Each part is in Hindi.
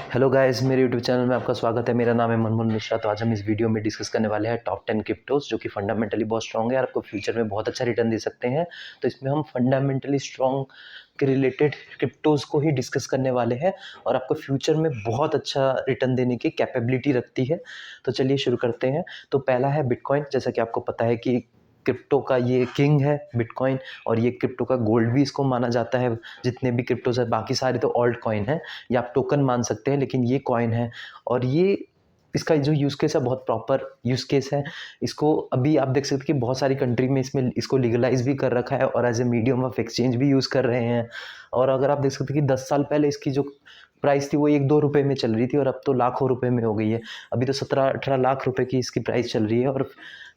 हेलो गाइस, मेरे यूट्यूब चैनल में आपका स्वागत है। मेरा नाम है मनमोहन मिश्रा। तो आज हम इस वीडियो में डिस्कस करने वाले हैं टॉप 10 क्रिप्टोज जो कि फंडामेंटली बहुत स्ट्रॉन्ग है और आपको फ्यूचर में बहुत अच्छा रिटर्न दे सकते हैं। तो इसमें हम फंडामेंटली स्ट्रॉन्ग के रिलेटेड क्रिप्टोज को ही डिस्कस करने वाले हैं और आपको फ्यूचर में बहुत अच्छा रिटर्न देने की कैपेबिलिटी रखती है। तो चलिए शुरू करते हैं। तो पहला है बिटकॉइन। जैसा कि आपको पता है कि क्रिप्टो का ये किंग है बिटकॉइन, और ये क्रिप्टो का गोल्ड भी इसको माना जाता है। जितने भी क्रिप्टोज है, बाकी सारे तो ऑल्ट कॉइन है या आप टोकन मान सकते हैं, लेकिन ये कॉइन है। और ये इसका जो यूज़ केस है बहुत प्रॉपर यूज़ केस है। इसको अभी आप देख सकते हैं कि बहुत सारी कंट्री में इसमें इसको लीगलाइज भी कर रखा है और as a medium of exchange भी यूज़ कर रहे हैं। और अगर आप देख सकते हैं कि 10 साल पहले इसकी जो प्राइस थी वो 1-2 रुपये में चल रही थी और अब तो लाखों रुपए में हो गई है। अभी तो 17-18 लाख रुपए की इसकी प्राइस चल रही है और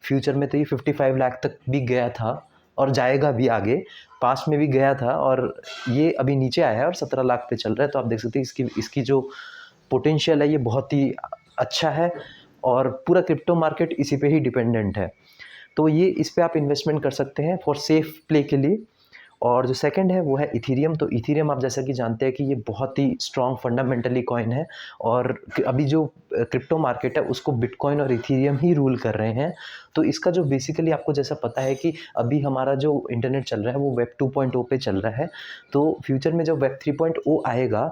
फ्यूचर में तो ये 55 लाख तक भी गया था और जाएगा भी आगे। पास्ट में भी गया था और ये अभी नीचे आया है और 17 लाख पे चल रहा है। तो आप देख सकते हैं इसकी इसकी जो पोटेंशियल है ये बहुत ही अच्छा है और पूरा क्रिप्टो मार्केट इसी पे ही डिपेंडेंट है। तो ये इस पे आप इन्वेस्टमेंट कर सकते हैं फॉर सेफ प्ले के लिए। और जो सेकंड है वो है इथीरियम। तो इथीरियम आप जैसा कि जानते हैं कि ये बहुत ही स्ट्रॉन्ग फंडामेंटली कॉइन है और अभी जो क्रिप्टो मार्केट है उसको बिटकॉइन और इथीरियम ही रूल कर रहे हैं। तो इसका जो बेसिकली आपको जैसा पता है कि अभी हमारा जो इंटरनेट चल रहा है वो वेब 2.0 पे चल रहा है। तो फ्यूचर में जब वेब 3.0 आएगा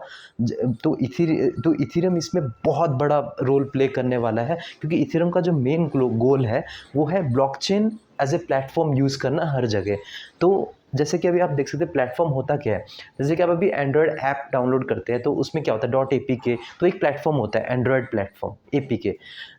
तो इथीरियम इसमें बहुत बड़ा रोल प्ले करने वाला है, क्योंकि इथीरियम का जो मेन गोल है वो है blockchain as a platform use करना हर जगह। तो जैसे कि अभी आप देख सकते हैं प्लेटफॉर्म होता क्या है। जैसे कि आप अभी एंड्रॉयड ऐप डाउनलोड करते हैं तो उसमें क्या होता है, डॉट APK। तो एक प्लेटफॉर्म होता है एंड्रॉयड प्लेटफॉर्म APK।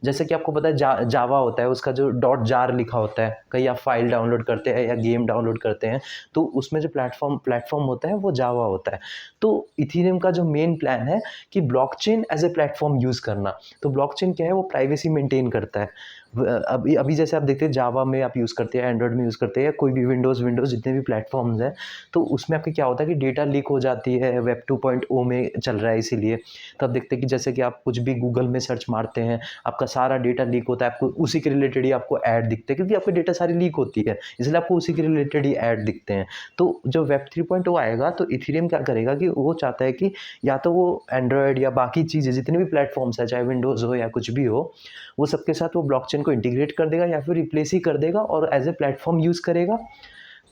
जैसे कि आपको पता है जावा होता है, उसका जो डॉट जार लिखा होता है। कहीं आप फाइल डाउनलोड करते हैं या गेम डाउनलोड करते हैं तो उसमें जो प्लेटफॉर्म होता है वो जावा होता है। तो इथीरियम का जो मेन प्लान है कि blockchain as a platform use करना। तो ब्लॉकचेन क्या है, वो प्राइवेसी मेंटेन करता है। अभी अभी जैसे आप देखते हैं जावा में आप यूज़ करते हैं, एंड्रॉयड में यूज़ करते हैं, कोई भी विंडोज़ जितने भी प्लेटफॉर्म्स हैं, तो उसमें आपके क्या होता है कि डेटा लीक हो जाती है। वेब 2.0 में चल रहा है इसीलिए। तो आप देखते हैं कि जैसे कि आप कुछ भी गूगल में सर्च मारते हैं, आपका सारा डेटा लीक होता है। आपको उसी के रिलेटेड ही आपको ऐड दिखते हैं, क्योंकि आपकी डेटा सारी लीक होती है, इसलिए आपको उसी के रिलेटेड ही ऐड दिखते हैं। तो जो वेब 3.0 आएगा तो इथीरियम क्या करेगा कि वो चाहता है कि या तो वो एंड्रॉयड या बाकी चीज़ें जितने भी प्लेटफॉर्म्स हैं, चाहे विंडोज़ हो या कुछ भी हो, वो सबके साथ वो ब्लॉकचेन को इंटीग्रेट कर देगा या फिर रिप्लेस ही कर देगा और एज ए प्लेटफॉर्म यूज़ करेगा।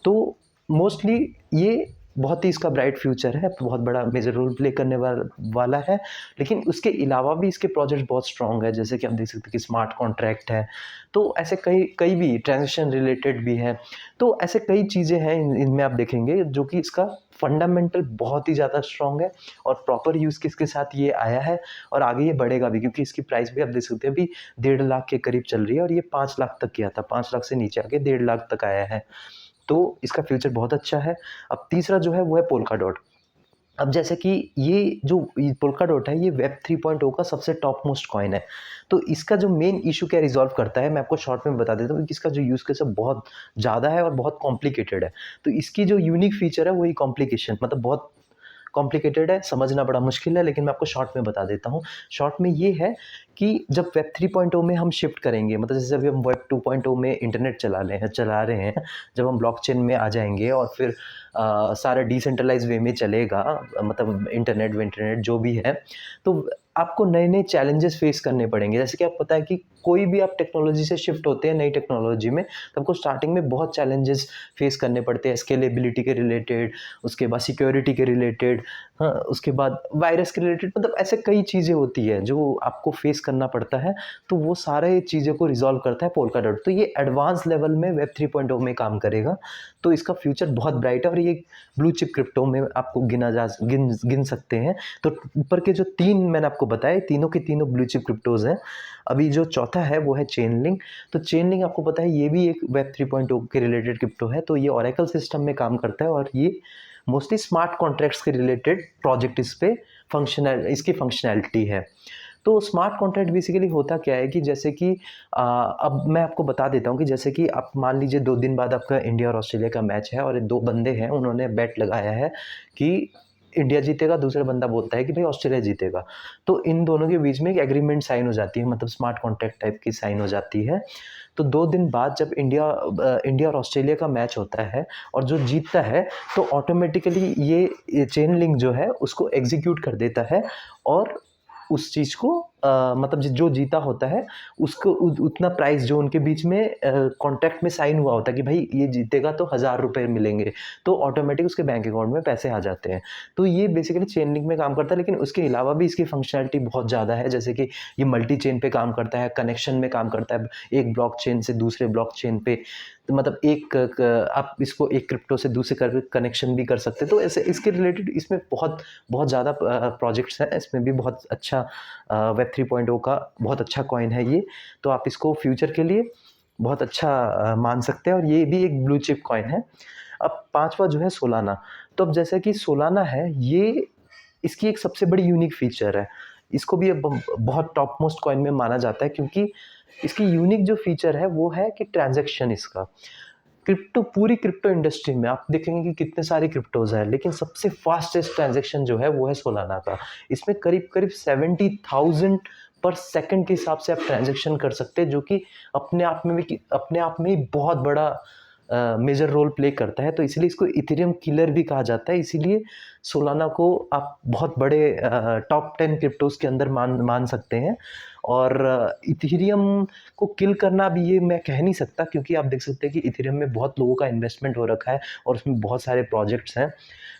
तो मोस्टली ये बहुत ही इसका ब्राइट फ्यूचर है, बहुत बड़ा मेजर रोल प्ले करने वाला है। लेकिन उसके अलावा भी इसके प्रोजेक्ट बहुत स्ट्रॉन्ग है। जैसे कि आप देख सकते हैं कि स्मार्ट कॉन्ट्रैक्ट है, तो ऐसे कई कई भी ट्रांजेक्शन रिलेटेड भी है। तो ऐसे कई चीज़ें हैं इनमें आप देखेंगे जो कि इसका फंडामेंटल बहुत ही ज़्यादा स्ट्रॉन्ग है और प्रॉपर यूज़ केस के साथ ये आया है और आगे ये बढ़ेगा भी, क्योंकि इसकी प्राइस भी आप देख सकते हैं अभी 1.5 लाख के करीब चल रही है और ये 5 लाख तक गया था। 5 लाख से नीचे आके 1.5 लाख तक आया है। तो इसका फ्यूचर बहुत अच्छा है। अब तीसरा जो है वो है पोल्का डॉट। अब जैसे कि ये पोल्का डॉट है, ये वेब 3.0 का सबसे टॉप मोस्ट कॉइन है। तो इसका जो मेन इशू क्या रिज़ॉल्व करता है, मैं आपको शॉर्ट में बता देता हूँ कि इसका जो यूज़ केस है बहुत ज़्यादा है और बहुत कॉम्प्लिकेटेड है। तो इसकी जो यूनिक फीचर है वही कॉम्प्लिकेशन, मतलब बहुत कॉम्प्लिकेटेड है, समझना बड़ा मुश्किल है, लेकिन मैं आपको शॉर्ट में बता देता हूँ। शॉर्ट में ये है कि जब वेब 3.0 में हम शिफ्ट करेंगे, मतलब जैसे अभी हम वेब 2.0 में इंटरनेट चला रहे हैं, जब हम ब्लॉकचेन में आ जाएँगे और फिर सारा डिसेंट्रलाइज़ वे में चलेगा, मतलब इंटरनेट जो भी है, तो आपको नए-नए चैलेंजेस फेस करने पड़ेंगे। जैसे कि आपको पता है कि कोई भी आप टेक्नोलॉजी से शिफ्ट होते हैं नई टेक्नोलॉजी में, तो आपको स्टार्टिंग में बहुत चैलेंजेस फेस करने पड़ते हैं, स्केलेबिलिटी के रिलेटेड, उसके बाद सिक्योरिटी के रिलेटेड, हाँ, उसके बाद वायरस के रिलेटेड, मतलब ऐसे कई चीज़ें होती हैं जो आपको फेस करना पड़ता है। तो वो सारे चीज़ों को रिज़ॉल्व करता है पोल्का डॉट। तो ये एडवांस लेवल में वेब 3.0 में काम करेगा। तो इसका फ्यूचर बहुत ब्राइट है और ये ब्लू चिप क्रिप्टो में आपको गिन सकते हैं। तो ऊपर के जो 3 मैंने आपको बताए, तीनों के तीनों ब्लू चिप क्रिप्टोज़ हैं। अभी जो चौथा है वो है चेनलिंक। तो चेनलिंक आपको पता है ये भी एक वेब 3.0 के रिलेटेड क्रिप्टो है। तो ये ओरेकल सिस्टम में काम करता है और ये मोस्टली स्मार्ट कॉन्ट्रैक्ट्स के रिलेटेड प्रोजेक्ट इस पे इसकी फंक्शनैलिटी है। तो स्मार्ट कॉन्ट्रैक्ट बेसिकली होता क्या है कि जैसे कि अब मैं आपको बता देता हूँ कि जैसे कि आप मान लीजिए 2 दिन बाद आपका इंडिया और ऑस्ट्रेलिया का मैच है और 2 बंदे हैं, उन्होंने बेट लगाया है कि इंडिया जीतेगा, दूसरा बंदा बोलता है कि भाई ऑस्ट्रेलिया जीतेगा। तो इन दोनों के बीच में एक एग्रीमेंट साइन हो जाती है, मतलब स्मार्ट कॉन्ट्रैक्ट टाइप की साइन हो जाती है। तो 2 दिन बाद जब इंडिया और ऑस्ट्रेलिया का मैच होता है और जो जीतता है तो ऑटोमेटिकली ये चेन लिंक जो है उसको एग्जीक्यूट कर देता है और उस चीज़ को मतलब जो जीता होता है उसको उतना प्राइस जो उनके बीच में कॉन्ट्रैक्ट में साइन हुआ होता है कि भाई ये जीतेगा तो 1000 रुपये मिलेंगे, तो ऑटोमेटिक उसके बैंक अकाउंट में पैसे आ जाते हैं। तो ये बेसिकली चेन लिंक में काम करता है, लेकिन उसके अलावा भी इसकी फंक्शनैलिटी बहुत ज़्यादा है, जैसे कि ये मल्टी चेन पे काम करता है, कनेक्शन में काम करता है, एक ब्लॉकचेन से दूसरे ब्लॉकचेन पे, तो मतलब आप इसको एक क्रिप्टो से दूसरे कनेक्शन भी कर सकते हैं। तो ऐसे इसके रिलेटेड इसमें बहुत बहुत ज़्यादा प्रोजेक्ट्स हैं, इसमें भी बहुत अच्छा वेब 3.0 का बहुत अच्छा कॉइन है ये, तो आप इसको फ्यूचर के लिए बहुत अच्छा मान सकते हैं, और ये भी एक ब्लू चिप कॉइन है। अब पांचवा जो है सोलाना। तो अब जैसा कि सोलाना है, ये इसकी एक सबसे बड़ी यूनिक फीचर है, इसको भी अब बहुत टॉप मोस्ट कॉइन में माना जाता है, क्योंकि इसकी यूनिक जो फीचर है वो है कि ट्रांजैक्शन इसका पूरी क्रिप्टो इंडस्ट्री में आप देखेंगे कि कितने सारे क्रिप्टोज हैं, लेकिन सबसे फास्टेस्ट ट्रांजैक्शन जो है वो है सोलाना का। इसमें करीब करीब 70,000 पर सेकंड के हिसाब से आप ट्रांजैक्शन कर सकते हैं, जो कि अपने आप में ही बहुत बड़ा मेजर रोल प्ले करता है। तो इसलिए इसको इथेरियम किलर भी कहा जाता है, इसीलिए सोलाना को आप बहुत बड़े टॉप 10 क्रिप्टोज के अंदर मान सकते हैं। और इथेरियम को किल करना भी ये मैं कह नहीं सकता, क्योंकि आप देख सकते हैं कि इथेरियम में बहुत लोगों का इन्वेस्टमेंट हो रखा है और उसमें बहुत सारे प्रोजेक्ट्स हैं,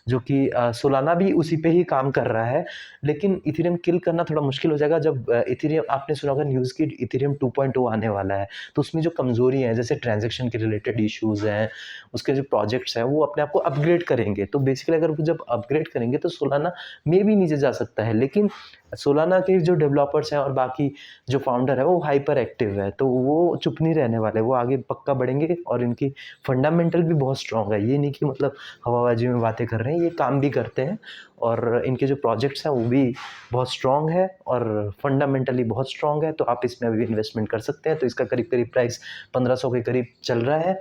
जो कि सोलाना भी उसी पे ही काम कर रहा है। लेकिन इथेरियम किल करना थोड़ा मुश्किल हो जाएगा जब इथेरियम, आपने सुना होगा न्यूज़ की इथेरियम 2.0 आने वाला है, तो उसमें जो कमज़ोरी है, जैसे ट्रांजैक्शन के रिलेटेड इश्यूज़ हैं, उसके जो प्रोजेक्ट्स हैं वो अपने आप को अपग्रेड करेंगे। तो बेसिकली अगर वो जब अपग्रेड करेंगे तो सोलाना में भी नीचे जा सकता है, लेकिन सोलाना के जो डेवलपर्स हैं और बाकी जो फाउंडर है वो हाइपर एक्टिव है, तो वो चुप नहीं रहने वाले, वो आगे पक्का बढ़ेंगे, और इनकी फंडामेंटल भी बहुत स्ट्रॉन्ग है। ये नहीं कि मतलब हवाबाजी में बातें कर रहे हैं, ये काम भी करते हैं, और इनके जो प्रोजेक्ट्स हैं वो भी बहुत स्ट्रॉन्ग है और फंडामेंटली बहुत स्ट्रॉन्ग है। तो आप इसमें अभी इन्वेस्टमेंट कर सकते हैं। तो इसका करीब करीब प्राइस 1500 के करीब चल रहा है,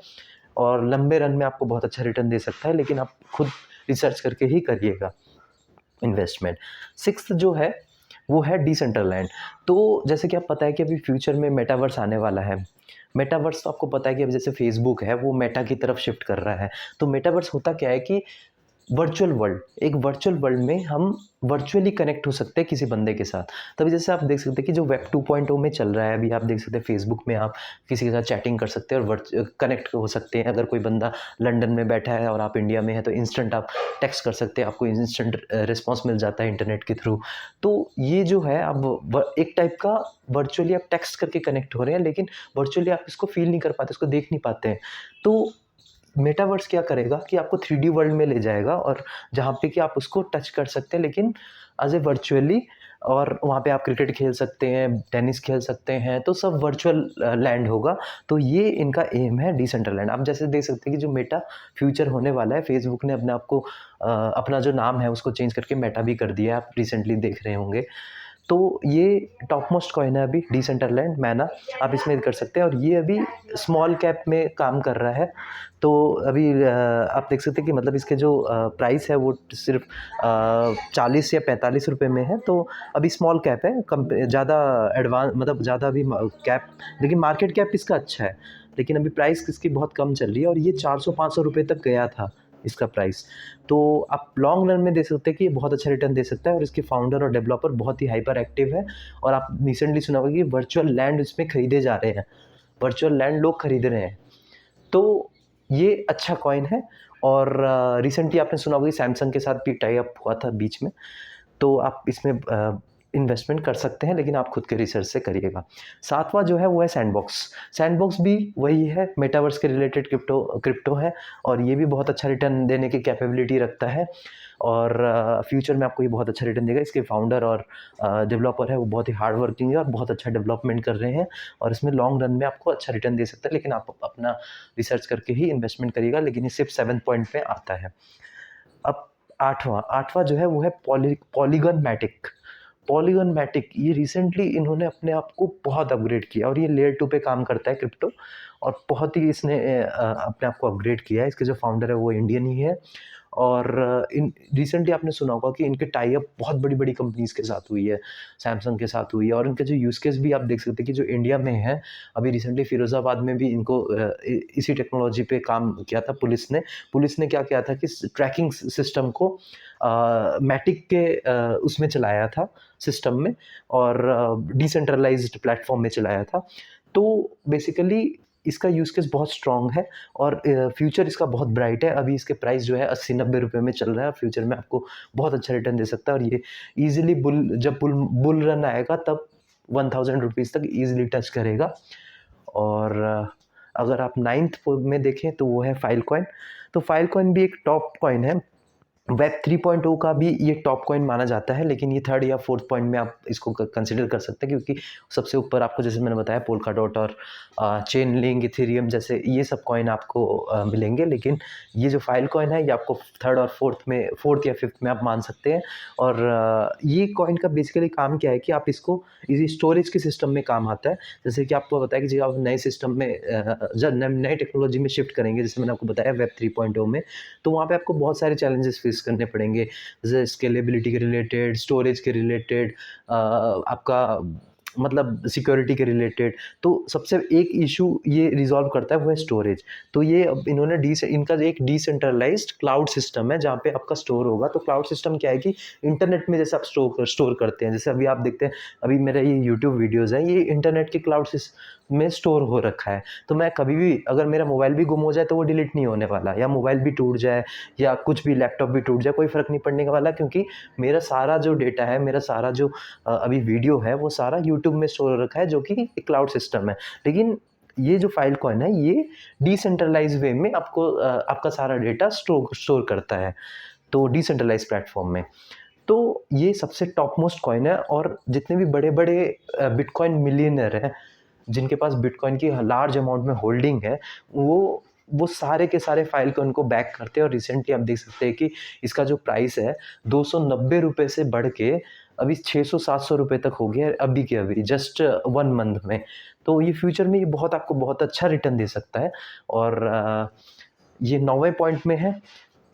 और लंबे रन में आपको बहुत अच्छा रिटर्न दे सकता है, लेकिन आप खुद रिसर्च करके ही करिएगा इन्वेस्टमेंट। सिक्स्थ जो है वो है डिसेंट्रलैंड। तो जैसे कि आप पता है कि अभी फ्यूचर में मेटावर्स आने वाला है। मेटावर्स तो आपको पता है कि अब जैसे फेसबुक है वो मेटा की तरफ शिफ्ट कर रहा है। तो मेटावर्स होता क्या है कि एक वर्चुअल वर्ल्ड में हम वर्चुअली कनेक्ट हो सकते हैं किसी बंदे के साथ। तभी जैसे आप देख सकते हैं कि जो वेब 2.0 में चल रहा है अभी, आप देख सकते हैं फेसबुक में आप किसी के साथ चैटिंग कर सकते हैं और कनेक्ट हो सकते हैं। अगर कोई बंदा लंदन में बैठा है और आप इंडिया में हैं तो इंस्टेंट आप टेक्स्ट कर सकते हैं, आपको इंस्टेंट रिस्पॉन्स मिल जाता है इंटरनेट के थ्रू। तो ये जो है अब एक टाइप का वर्चुअली आप टेक्स्ट करके कनेक्ट हो रहे हैं, लेकिन वर्चुअली आप इसको फील नहीं कर पाते, इसको देख नहीं पाते हैं। तो मेटावर्स क्या करेगा कि आपको 3D वर्ल्ड में ले जाएगा, और जहाँ पे कि आप उसको टच कर सकते हैं, लेकिन एज ए वर्चुअली, और वहाँ पे आप क्रिकेट खेल सकते हैं, टेनिस खेल सकते हैं, तो सब वर्चुअल लैंड होगा। तो ये इनका एम है डिसेंट्रलैंड। आप जैसे देख सकते हैं कि जो मेटा फ्यूचर होने वाला है, फेसबुक ने अपने आप को अपना जो नाम है उसको चेंज करके मेटा भी कर दिया है, आप रिसेंटली देख रहे होंगे। तो ये टॉप मोस्ट कॉइन है अभी डिसेंट्रलैंड मैना, आप इसमें कर सकते हैं, और ये अभी स्मॉल कैप में काम कर रहा है। तो अभी आप देख सकते हैं कि मतलब इसके जो प्राइस है वो सिर्फ 40 या 45 रुपये में है। तो अभी स्मॉल कैप है, कम ज़्यादा एडवांस मतलब ज़्यादा अभी कैप, लेकिन मार्केट कैप इसका अच्छा है, लेकिन अभी प्राइस इसकी बहुत कम चल रही है, और ये 400-500 रुपये तक गया था इसका प्राइस। तो आप लॉन्ग रन में देख सकते हैं कि ये बहुत अच्छा रिटर्न दे सकता है, और इसके फाउंडर और डेवलपर बहुत ही हाइपर एक्टिव है। और आप रिसेंटली सुना होगा कि वर्चुअल लैंड इसमें खरीदे जा रहे हैं, वर्चुअल लैंड लोग खरीद रहे हैं। तो ये अच्छा कॉइन है। और रिसेंटली आपने सुना होगा कि सैमसंग के साथ भी टाई अप हुआ था बीच में, तो आप इसमें इन्वेस्टमेंट कर सकते हैं, लेकिन आप खुद के रिसर्च से करिएगा। सातवां जो है वो है सैंडबॉक्स। सैंडबॉक्स भी वही है, मेटावर्स के रिलेटेड क्रिप्टो है, और ये भी बहुत अच्छा रिटर्न देने की कैपेबिलिटी रखता है, और फ्यूचर में आपको ये बहुत अच्छा रिटर्न देगा। इसके फाउंडर और डेवलपर है वो बहुत ही हार्ड वर्किंग है और बहुत अच्छा डेवलपमेंट कर रहे हैं, और इसमें लॉन्ग रन में आपको अच्छा रिटर्न दे सकता है, लेकिन आप अपना रिसर्च करके ही इन्वेस्टमेंट करिएगा। लेकिन ये सिर्फ 7 पॉइंट पे आता है। अब आठवां जो है वो है पॉलीगन मैटिक। ये रिसेंटली इन्होंने अपने आप को बहुत अपग्रेड किया, और ये लेयर 2 पे काम करता है क्रिप्टो, और बहुत ही इसने अपने आप को अपग्रेड किया है। इसके जो फाउंडर है वो इंडियन ही है, और इन रिसेंटली आपने सुना होगा कि इनके टाई अप बहुत बड़ी-बड़ी कंपनीज़ के साथ हुई है, सैमसंग के साथ हुई है और इनके जो यूज़ केस भी आप देख सकते हैं कि जो इंडिया में है, अभी रिसेंटली फिरोज़ाबाद में भी इनको इसी टेक्नोलॉजी पे काम किया था पुलिस ने। पुलिस ने क्या किया था कि ट्रैकिंग सिस्टम को मैटिक के उसमें चलाया था सिस्टम में और डिसेंट्रलाइज्ड प्लेटफ़ॉर्म में चलाया था। तो बेसिकली इसका यूज़ केस बहुत स्ट्रॉन्ग है और फ्यूचर इसका बहुत ब्राइट है। अभी इसके प्राइस जो है 80-90 रुपए में चल रहा है, फ्यूचर में आपको बहुत अच्छा रिटर्न दे सकता है और ये ईज़िली जब बुल रन आएगा तब 1000 रुपीज़ तक ईज़िली टच करेगा। और अगर आप 9th में देखें तो वो है फाइलकॉइन। तो फाइलकॉइन भी एक टॉप कॉइन है। वेब 3.0 का भी ये टॉप कॉइन माना जाता है, लेकिन ये 3rd या 4th पॉइंट में आप इसको कंसिडर कर सकते हैं क्योंकि सबसे ऊपर आपको जैसे मैंने बताया पोल्काडॉट और चेनलिंक, इथेरियम जैसे ये सब कॉइन आपको मिलेंगे, लेकिन ये जो फाइल कॉइन है ये आपको 3rd और 4th या 5th में आप मान सकते हैं। और ये कॉइन का बेसिकली काम क्या है कि आप इसको इसी स्टोरेज के सिस्टम में काम आता है। जैसे कि आपको बताया कि जब आप नए सिस्टम में जब नए टेक्नोलॉजी में शिफ्ट करेंगे, जैसे मैंने आपको बताया वेब 3.0 में, तो वहाँ पे आपको बहुत सारे चैलेंजेस फेस करने पड़ेंगे, जैसे स्केलेबिलिटी के रिलेटेड, स्टोरेज के रिलेटेड, आपका मतलब सिक्योरिटी के रिलेटेड। तो सबसे एक इशू ये रिजॉल्व करता है वो है स्टोरेज। तो ये अब इन्होंने इनका एक डिसेंट्रलाइज्ड क्लाउड सिस्टम है जहाँ पे आपका स्टोर होगा। तो क्लाउड सिस्टम क्या है कि इंटरनेट में जैसे आप स्टोर करते हैं, जैसे अभी आप देखते हैं अभी मेरा ये यूट्यूब वीडियोज़ हैं ये इंटरनेट के क्लाउड में स्टोर हो रखा है। तो मैं कभी भी अगर मेरा मोबाइल भी गुम हो जाए तो वो डिलीट नहीं होने वाला, या मोबाइल भी टूट जाए या कुछ भी लैपटॉप भी टूट जाए, कोई फ़र्क नहीं पड़ने वाला क्योंकि मेरा सारा जो डेटा है, मेरा सारा जो अभी वीडियो है वो सारा यूट्यूब में स्टोर हो रखा है जो कि एक क्लाउड सिस्टम है। लेकिन ये जो फाइल कॉइन है ये डिसेंट्रलाइज वे में आपको आपका सारा डेटा स्टोर करता है, तो डिसेंट्रलाइज प्लेटफॉर्म में। तो ये सबसे टॉप मोस्ट कॉइन है और जितने भी बड़े-बड़े बिटकॉइन मिलियनेयर हैं, जिनके पास बिटकॉइन की लार्ज अमाउंट में होल्डिंग है, वो सारे के सारे फाइल कॉइन को बैक करते हैं। और रिसेंटली आप देख सकते हैं कि इसका जो प्राइस है 290 रुपए से बढ़ के अभी 600-700 रुपए तक हो गया है अभी के अभी, जस्ट 1 मंथ में। तो ये फ्यूचर में ये आपको बहुत अच्छा रिटर्न दे सकता है। और ये 9वें पॉइंट में है।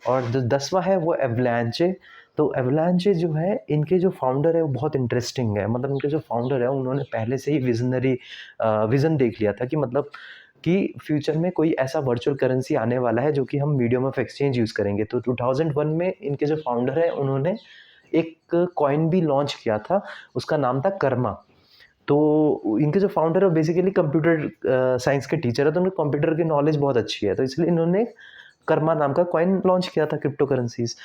और 10वां है वो एवलांचे। तो एवलांचे जो है, इनके जो फाउंडर है वो बहुत इंटरेस्टिंग है। मतलब इनके जो फाउंडर है उन्होंने पहले से ही विज़न देख लिया था कि मतलब कि फ्यूचर में कोई ऐसा वर्चुअल करेंसी आने वाला है जो कि हम मीडियम ऑफ एक्सचेंज यूज़ करेंगे। तो 2001 में इनके जो फाउंडर है उन्होंने एक कॉइन भी लॉन्च किया था, उसका नाम था कर्मा। तो इनके जो फाउंडर है वो बेसिकली कंप्यूटर साइंस के टीचर है, तो उनको कंप्यूटर की नॉलेज बहुत अच्छी है, तो इसलिए इन्होंने कर्मा नाम का कॉइन लॉन्च किया था, क्रिप्टो करेंसीज।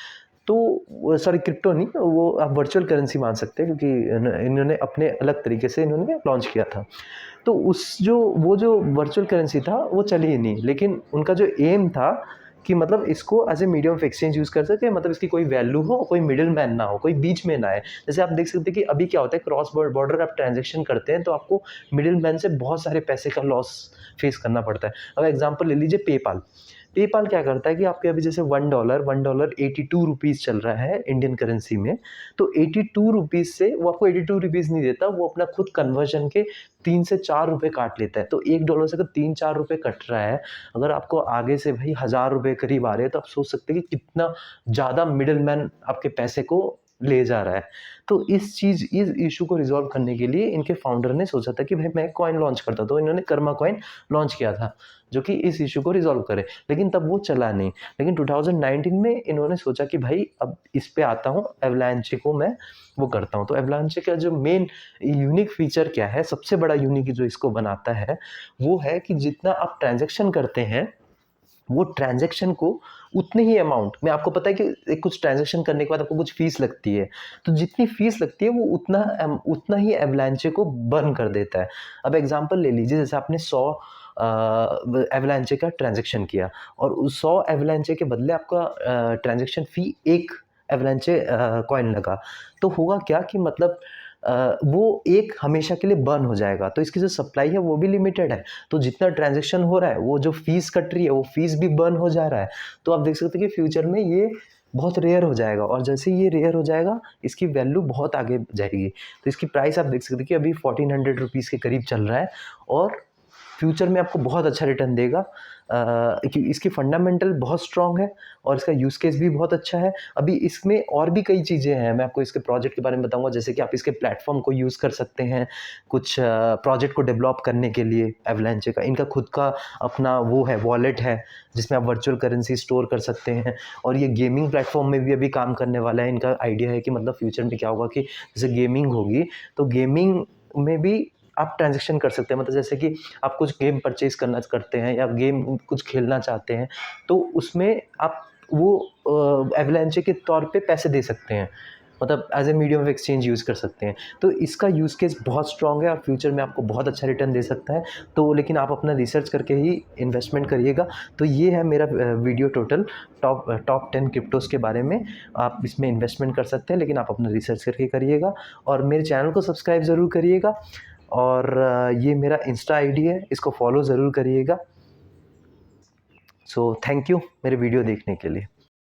तो सॉरी, क्रिप्टो नहीं, वो आप वर्चुअल करेंसी मान सकते हैं क्योंकि इन्होंने अपने अलग तरीके से इन्होंने लॉन्च किया था। तो वो जो वर्चुअल करेंसी था वो चली ही नहीं, लेकिन उनका जो एम था कि मतलब इसको as a medium of exchange use कर सके, मतलब इसकी कोई वैल्यू हो, कोई मिडिल मैन ना हो, कोई बीच में ना आए। जैसे आप देख सकते हैं कि अभी क्या होता है, क्रॉस बॉर्डर आप ट्रांजेक्शन करते हैं तो आपको मिडिल मैन से बहुत सारे पैसे का लॉस फेस करना पड़ता है। अब एग्जाम्पल ले लीजिए पेपाल। पेपाल क्या करता है कि आपके अभी जैसे $1 82 रुपीज़ चल रहा है इंडियन करेंसी में, तो 82 रुपीज़ से वो आपको 82 रुपीज़ नहीं देता, वो अपना खुद कन्वर्जन के 3 से 4 रुपए काट लेता है। तो $1 से अगर 3-4 रुपए कट रहा है, अगर आपको आगे से भाई 1000 रुपए करीब आ रहे हैं, तो आप सोच सकते हैं कि कितना ज़्यादा मिडलमैन आपके पैसे को ले जा रहा है। तो इस इश्यू को रिज़ॉल्व करने के लिए इनके फाउंडर ने सोचा था कि भाई मैं कॉइन लॉन्च करता, तो इन्होंने कर्मा कॉइन लॉन्च किया था जो कि इस इश्यू को रिज़ॉल्व करे, लेकिन तब वो चला नहीं। लेकिन 2019 में इन्होंने सोचा कि भाई अब इस पे आता हूँ, एवलांचे को मैं वो करता हूँ। तो एवलांचे का जो मेन यूनिक फीचर क्या है, सबसे बड़ा यूनिक जो इसको बनाता है वो है कि जितना आप ट्रांजैक्शन करते हैं, वो ट्रांजैक्शन को उतने ही अमाउंट में, आपको पता है कि कुछ ट्रांजैक्शन करने के बाद आपको कुछ फीस लगती है, तो जितनी फीस लगती है वो उतना ही एवलांचे को बर्न कर देता है। अब एग्जांपल ले लीजिए, जैसे आपने 100 एवलांचे का ट्रांजैक्शन किया और उस 100 एवलांचे के बदले आपका ट्रांजैक्शन फ़ी 1 एवलांचे कॉइन लगा, तो होगा क्या कि मतलब वो एक हमेशा के लिए बर्न हो जाएगा। तो इसकी जो सप्लाई है वो भी लिमिटेड है, तो जितना ट्रांजैक्शन हो रहा है, वो जो फीस कट रही है वो फीस भी बर्न हो जा रहा है। तो आप देख सकते हैं कि फ्यूचर में ये बहुत रेयर हो जाएगा, और जैसे ये रेयर हो जाएगा इसकी वैल्यू बहुत आगे जाएगी। तो इसकी प्राइस आप देख सकते हैं कि अभी 1400 रुपीज़ के करीब चल रहा है, और फ्यूचर में आपको बहुत अच्छा रिटर्न देगा। इसकी फंडामेंटल बहुत स्ट्रॉन्ग है और इसका यूज़ केस भी बहुत अच्छा है। अभी इसमें और भी कई चीज़ें हैं, मैं आपको इसके प्रोजेक्ट के बारे में बताऊँगा, जैसे कि आप इसके प्लेटफ़ॉर्म को यूज़ कर सकते हैं कुछ प्रोजेक्ट को डेवलप करने के लिए। एवलांचे का इनका खुद का अपना वो है, वॉलेट है, जिसमें आप वर्चुअल करेंसी स्टोर कर सकते हैं और ये गेमिंग प्लेटफ़ॉर्म में भी अभी काम करने वाला है। इनका आइडिया है कि मतलब फ्यूचर में क्या होगा कि जैसे गेमिंग होगी, तो गेमिंग में भी आप ट्रांज़ैक्शन कर सकते हैं। मतलब जैसे कि आप कुछ गेम परचेज़ करते हैं या गेम कुछ खेलना चाहते हैं, तो उसमें आप वो एवलांचे के तौर पे पैसे दे सकते हैं। मतलब as a medium of exchange use कर सकते हैं। तो इसका यूज़ केस बहुत स्ट्रॉन्ग है और फ्यूचर में आपको बहुत अच्छा रिटर्न दे सकता है। तो लेकिन आप अपना रिसर्च करके ही इन्वेस्टमेंट करिएगा। तो ये है मेरा वीडियो टोटल टॉप 10 क्रिप्टोज़ के बारे में। आप इसमें इन्वेस्टमेंट कर सकते हैं, लेकिन आप अपना रिसर्च करके करिएगा और मेरे चैनल को सब्सक्राइब ज़रूर करिएगा। और ये मेरा इंस्टा आईडी है, इसको फॉलो ज़रूर करिएगा। सो थैंक यू मेरे वीडियो देखने के लिए।